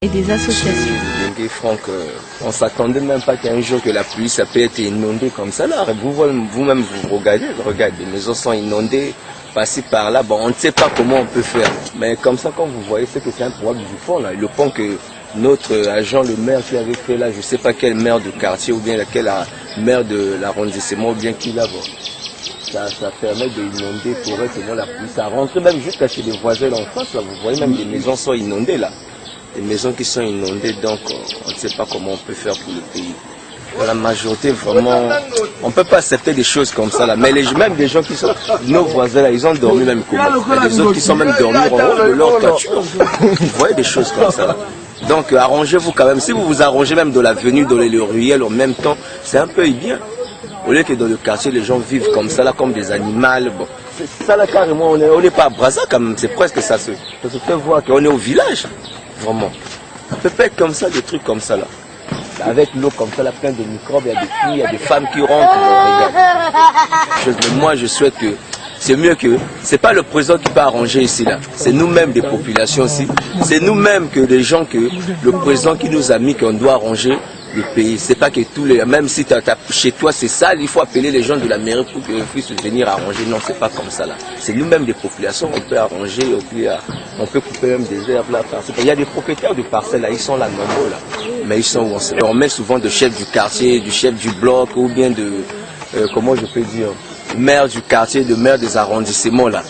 et des associations. Franck, on s'attendait même pas qu'un jour que la pluie, ça peut être inondé comme ça là. Vous-même, vous regardez, les maisons sont inondées, passer par là, bon, on ne sait pas comment on peut faire. Mais comme ça, quand vous voyez, c'est que c'est un problème du pont là. Le pont que notre agent, le maire qui avait fait là, je ne sais pas quel maire de quartier ou bien quel maire de l'arrondissement ou bien qui là, bon. Ça permet d'inonder correctement la pluie. Ça rentre même jusqu'à chez les voisins en face là. Vous voyez, même les maisons sont inondées là. Les maisons qui sont inondées, donc on ne sait pas comment on peut faire pour le pays. Pour la majorité, vraiment, on ne peut pas accepter des choses comme ça là. Mais même des gens qui sont nos voisins là, ils ont dormi même comme ça. Il y a des autres qui sont même dormis en haut de leur toiture. Vous voyez des choses comme ça là. Donc arrangez-vous quand même. Si vous vous arrangez même de l'avenue, dans les ruelles en même temps, c'est un peu bien. Au lieu que dans le quartier, les gens vivent comme ça là, comme des animaux. Bon. Ça là carrément, on n'est pas à Brazza quand même. C'est presque ça se fait voir qu'on est au village. Vraiment. Ça peut pas être comme ça, des trucs comme ça là. Avec l'eau comme ça, là, plein de microbes, il y a des filles, il y a des femmes qui rentrent. Mais moi, je souhaite que c'est mieux que... C'est pas le président qui peut arranger ici là. C'est nous-mêmes des populations aussi. C'est nous-mêmes que les gens, que le président qui nous a mis qu'on doit arranger le pays. C'est pas que tous les... Même si chez toi c'est sale, il faut appeler les gens de la mairie pour qu'ils puissent venir arranger. Non, c'est pas comme ça là. C'est nous-mêmes des populations, on peut arranger, on peut couper même des herbes là. Il y a des propriétaires de parcelles là, ils sont là nombreux là. Mais ils sont où on met souvent de chef du quartier, du chef du bloc ou bien de... comment je peux dire, maire du quartier, de maire des arrondissements là.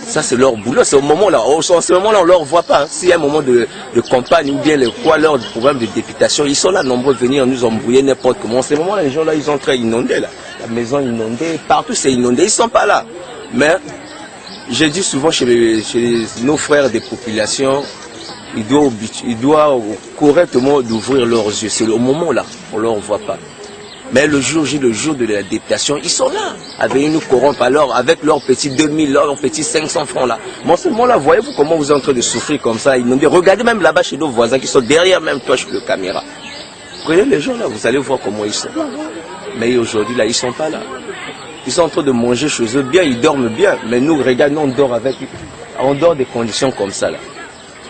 Ça c'est leur boulot, c'est au moment là, en ce moment là on ne leur voit pas. Hein. S'il y a un moment de campagne ou bien leur programme de députation, ils sont là nombreux venir nous embrouiller n'importe comment. En ce moment là, les gens là, ils sont très inondés là. La maison inondée, partout c'est inondé, ils ne sont pas là. Mais je dis souvent chez nos frères des populations, ils doivent correctement ouvrir leurs yeux. C'est au moment là, on ne leur voit pas. Mais le jour de la députation, ils sont là, avec nous corrompre alors, avec leurs petits 2000, leurs petits 500 francs là. Mais en ce moment-là, voyez-vous comment vous êtes en train de souffrir comme ça, inondé. Regardez même là-bas chez nos voisins qui sont derrière même toi sur la caméra. Prenez les gens là, vous allez voir comment ils sont. Mais aujourd'hui là, ils ne sont pas là. Ils sont en train de manger chez eux bien, ils dorment bien. Mais nous, regardez, on dort des conditions comme ça là.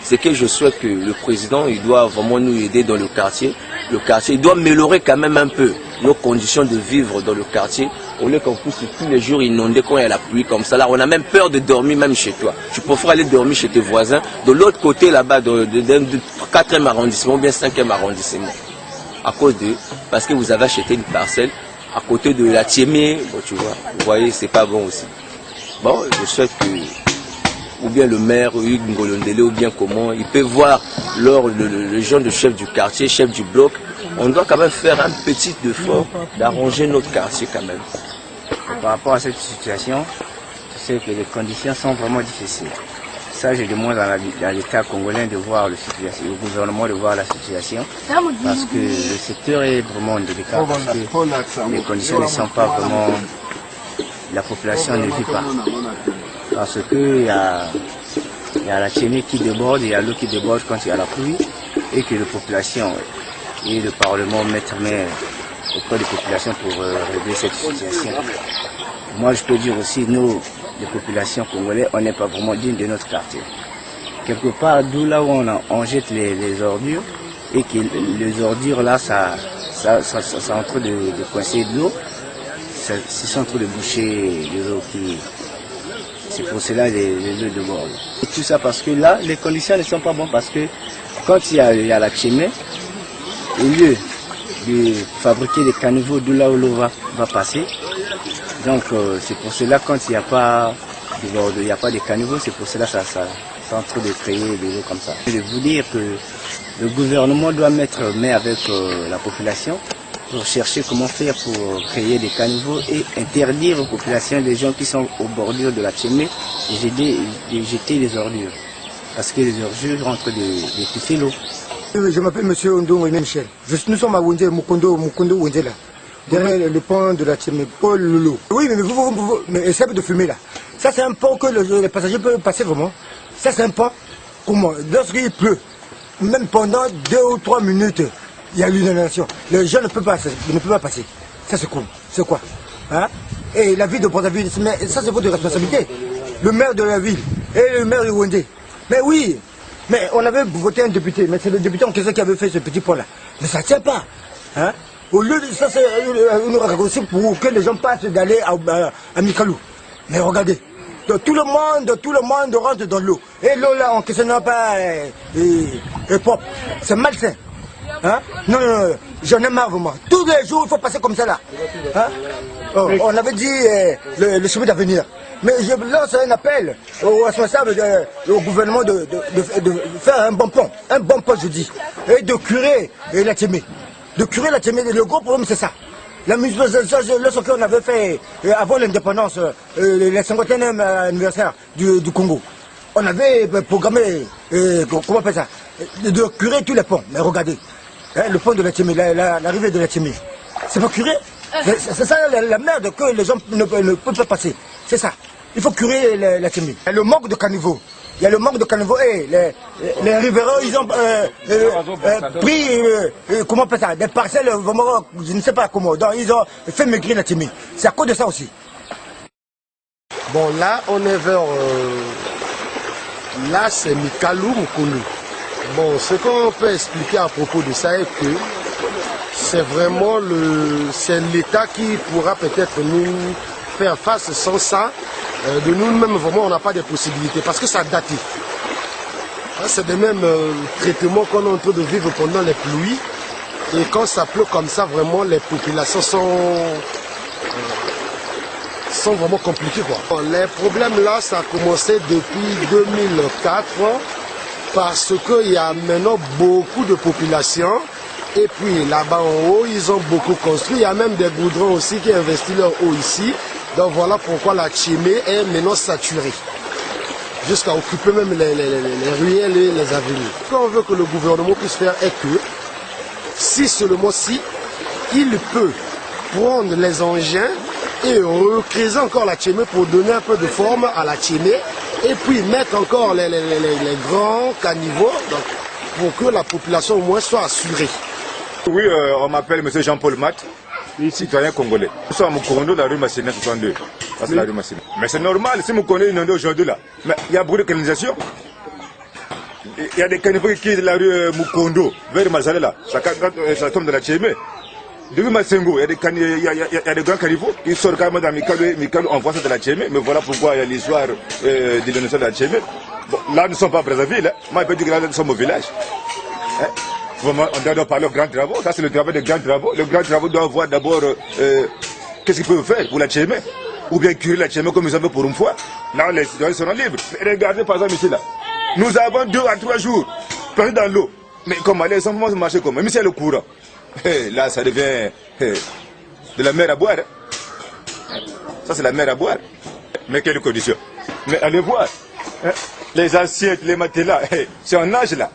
C'est que je souhaite que le président, il doit vraiment nous aider dans le quartier. Le quartier, il doit améliorer quand même un peu nos conditions de vivre dans le quartier. Au lieu qu'on puisse tous les jours inonder quand il y a la pluie comme ça. Là, on a même peur de dormir même chez toi. Tu préfères aller dormir chez tes voisins. De l'autre côté là-bas, de 4e arrondissement ou bien 5e arrondissement. Parce que vous avez acheté une parcelle à côté de la Tiémé. Bon, tu vois, vous voyez, c'est pas bon aussi. Bon, je souhaite que... ou bien le maire, Hugues Ngolondele, ou bien comment, il peut voir le genre de chef du quartier, chef du bloc. On doit quand même faire un petit effort d'arranger notre quartier quand même. Par rapport à cette situation, je sais que les conditions sont vraiment difficiles. Ça, je demande à l'État congolais de voir la situation, au gouvernement de voir la situation, parce que le secteur est vraiment délicat, parce que les conditions ne sont pas vraiment... La population ne vit pas. Parce qu'il y a la Tiémé qui déborde, il y a l'eau qui déborde quand il y a la pluie, et que la population et le Parlement mettent main auprès des populations pour régler cette situation. Moi, je peux dire aussi, nous, les populations congolaises, on n'est pas vraiment dignes de notre quartier. Quelque part, d'où là où on jette les ordures, et que les ordures là, ça est en train de coincer de l'eau, c'est en train de boucher de l'eau qui... C'est pour cela les eaux de bord. Et tout ça parce que là, les conditions ne sont pas bonnes parce que quand il y a la Tiémé, au lieu de fabriquer des caniveaux d'où là où l'eau va passer, donc c'est pour cela quand il n'y a pas de bord, il n'y a pas de caniveaux, c'est pour cela que ça est en train de créer des eaux comme ça. Je veux vous dire que le gouvernement doit mettre main avec la population pour chercher comment faire pour créer des caniveaux et interdire aux populations des gens qui sont aux bordures de la Tiémé de jeter les ordures. Parce que les ordures rentrent de toucher l'eau. Je m'appelle M. Ondongo Michel. Nous sommes à Wendé, Mukondo Wendé là. Derrière le pont de la Tiémé, Paul Lolo. Oui, mais essayez de fumer là. Ça c'est un pont que les passagers peuvent passer vraiment. Ça c'est un pont, comment, lorsqu'il pleut, même pendant 2 ou 3 minutes, il y a l'inondation. Les gens ne peuvent pas passer. Ça c'est cool. C'est quoi hein? Et la ville de Brazzaville, ça c'est votre responsabilité. Le maire de la ville et le maire de Wendé. Mais oui, Mais on avait voté un député, mais c'est le député en question qui avait fait ce petit pont-là. Mais ça ne tient pas. Hein? Au lieu de ça, c'est une raccourci pour que les gens passent d'aller à Mikalou. Mais regardez, tout le monde rentre dans l'eau. Et l'eau là, en question n'a pas propre. C'est malsain. Hein? Non, j'en ai marre vraiment. Tous les jours, il faut passer comme ça là. Hein? Oh, on avait dit le chemin d'avenir. Mais je lance un appel aux responsables, au gouvernement de faire un bon pont je dis, et de curer la Tchémé. De curer la Tchémé, le gros problème c'est ça. La musique, lorsque qu'on avait fait avant l'indépendance, le 51e anniversaire du Congo, on avait programmé, comment on appelle ça, de curer tous les ponts. Mais regardez, hein, le pont de la Tchémé, l'arrivée de la Tchémé, c'est pas curé. C'est ça la merde que les gens ne peuvent pas passer. C'est ça. Il faut curer la Tchémé. Il y a le manque de caniveau. Il y a le manque de caniveau. Et les riverains, ils ont pris, comment on appelle ça, des parcelles, vraiment, je ne sais pas comment. Donc, ils ont fait maigrir la Tchémé. C'est à cause de ça aussi. Bon, là, on est vers... là, c'est Mikalou Mukundu. Bon, ce qu'on peut expliquer à propos de ça est que c'est vraiment l'État qui pourra peut-être nous faire face. Sans ça, de nous-mêmes, vraiment, on n'a pas de possibilités parce que ça a daté. C'est le même traitement qu'on est en train de vivre pendant les pluies. Et quand ça pleut comme ça, vraiment, les populations sont vraiment compliquées, quoi. Bon, les problèmes là, ça a commencé depuis 2004 parce qu'il y a maintenant beaucoup de populations. Et puis là-bas en haut, ils ont beaucoup construit. Il y a même des goudrons aussi qui investissent leur eau ici. Donc voilà pourquoi la Tchémé est maintenant saturée. Jusqu'à occuper même les ruelles et les avenues. Ce qu'on veut que le gouvernement puisse faire est que, si seulement si, il peut prendre les engins et recréer encore la Tchémé pour donner un peu de forme à la Tchémé. Et puis mettre encore les grands caniveaux donc, pour que la population au moins soit assurée. Oui, on m'appelle M. Jean-Paul Mat, citoyen congolais. Nous sommes au Condo, la rue Massina 62. Ça, c'est la rue Massina. Mais c'est normal, si vous connaissez inondé aujourd'hui là. Mais il y a beaucoup de canalisation. Il y a des caniveaux qui quittent la rue Mukondo, vers Mazalé là. Ça tombe de la Tchémé. Depuis Massengo, il y a des grands caniveaux qui sortent carrément dans Mikalou, on voit ça de la Tchémé. Mais voilà pourquoi il y a l'histoire de l'inondation de la Tchémé. Bon, là, nous ne sommes pas à Brazzaville. Hein. Moi, je peux dire que là, nous sommes au village. Hein? On doit parler aux grands travaux. Ça, c'est le travail des grands travaux. Les grands travaux doivent voir d'abord qu'est-ce qu'ils peuvent faire pour la Tchémé. Ou bien curer la Tchémé comme ils ont fait pour une fois. Là, les citoyens seront libres. Regardez par exemple ici, là. Nous avons 2 à 3 jours plongés dans l'eau. Mais comme aller, sans vraiment marcher comme. Même si c'est le courant. Là, ça devient de la mer à boire. Hein. Ça, c'est la mer à boire. Mais quelles conditions. Mais allez voir. Hein. Les assiettes, les matelas, c'est en âge là.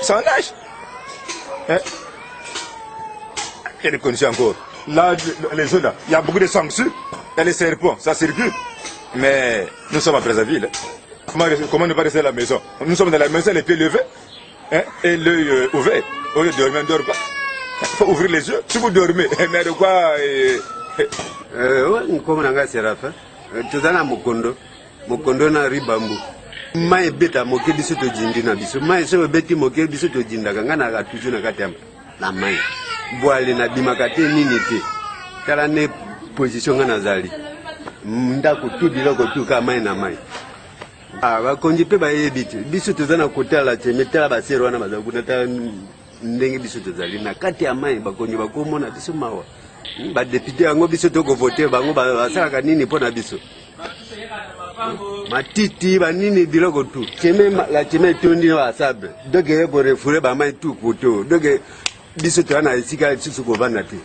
C'est en âge. Hein? Il y a des conditions encore. Là, les zones là, il y a beaucoup de sanctions. Il y a les serpents, ça circule. Mais nous sommes à Brazzaville. Comment ne pas rester à la maison? Nous sommes dans la maison, les pieds levés hein? Et l'œil ouvert. Au lieu de dormir, on ne dort pas. Il faut ouvrir les yeux. Si vous dormez, mais de quoi Oui, comme on a Séraphin, tu es dans Mukondo. Mukondo na ribambu. Mai beta moke biso to jindi na biso. Mai so beti moke biso to jinda ngana ga tuju na katem. La mai. Boale na bimakate nini te. Kala ne position ngana zali. Ndako tu biloko tu ka mai na mai. Ah ba konji pe ba yebiti. Biso to zana kota la temetela ba sero na mazabu na ta ndenge biso to zali na kati ya mai ba konji ba komona biso mawa. Ba député yango biso to go voter bango ba sala nini pona biso. Matiti banini biloko tu la Tchémé tondi na sable doge bo refure ba mai tu koto doge biso to na esika tsusu ko vanda te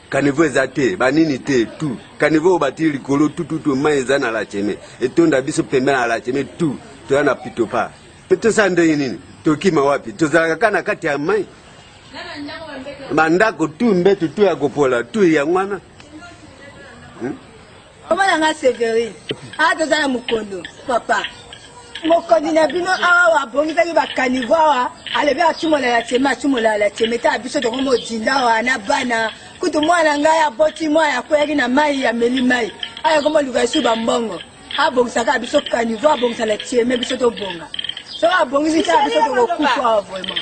kanivo ezate banini te tu kanivo bati likolo tu mai ezana la Tchémé etonda biso pembe na la Tchémé tu to na pitopa peto sande nini to kima wapi to zalaka kana kati ya mai mandako tu mbetu tu ya kopola tu ya ngwana Comment on a sévéré? Ah, dans un Mukondo, papa. Mon candidat bino awa bongi tagi ba kanivoa alebe achumola la Tchémé achumola la Tchémé ta biso to mo jinda wa na bana kutu mwana ngaya boti mwana kweli na mai ya meli mai aya komo luka su ba mbongo abongisa ka biso kanivoa abongisa la Tchémé biso to bonga soka abongisi tala biso tokokufa awa vraiment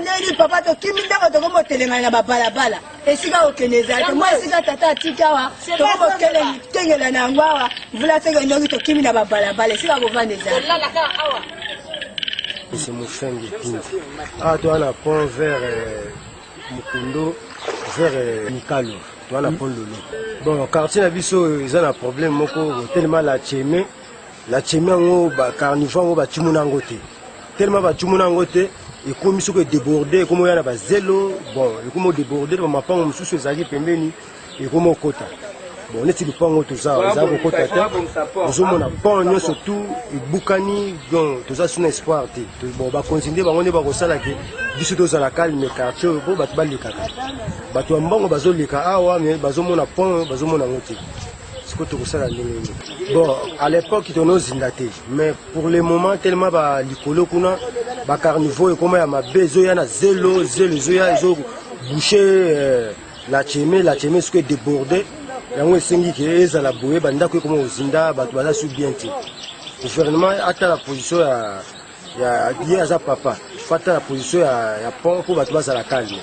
ndeni papa tokimi ndako tokomotelengana na babalabala esika kokende ezala te mwa esika tata atiki awa tokokengela na yango awa mvula seke ndongi tokimi na babalabala esika kovanda ezala c'est mon chien de Pindi. Ah, toi, on a pont vers Mukundo, vers Mikalo. Toi, on a pont Lolo. Bon, quartier Nabiso, ils ont un problème. Tellement la tchémé, on va carnivore, on va tchimunangote. Tellement va tchimunangote, et comme ils sont débordés, comme il y a un zélo, bon, et comme débordé, on m'a pas un sous les pembeni, et comme on quota. Bon, on est le pont tout ça, on a beaucoup de temps. Nous avons un pont surtout, et Boukani, donc tout ça c'est un espoir. Bon, on va continuer, on est pas ça là que d'ici deux ans la calme, mais quartier, bon, bah tu vas le cas. Bah tu vas m'en on va zoler cas, ah ouais, mais bah zoom on a pont, bah zoom on a monté. C'est quoi tout ça là? Bon, à l'époque ils ont zindaté, mais pour le moment tellement bah l'icolo kuna, bah carnivore et comment il y a ma besoin, il y a zélo, ils ont bouché la tchémé, ce qui est débordé. yango esengi ke ezala boye bandako ekoma kozinda bato baza su bien te gouvernement ata la position ya ye aza papa fata la position ya pont mpo bato bazala calme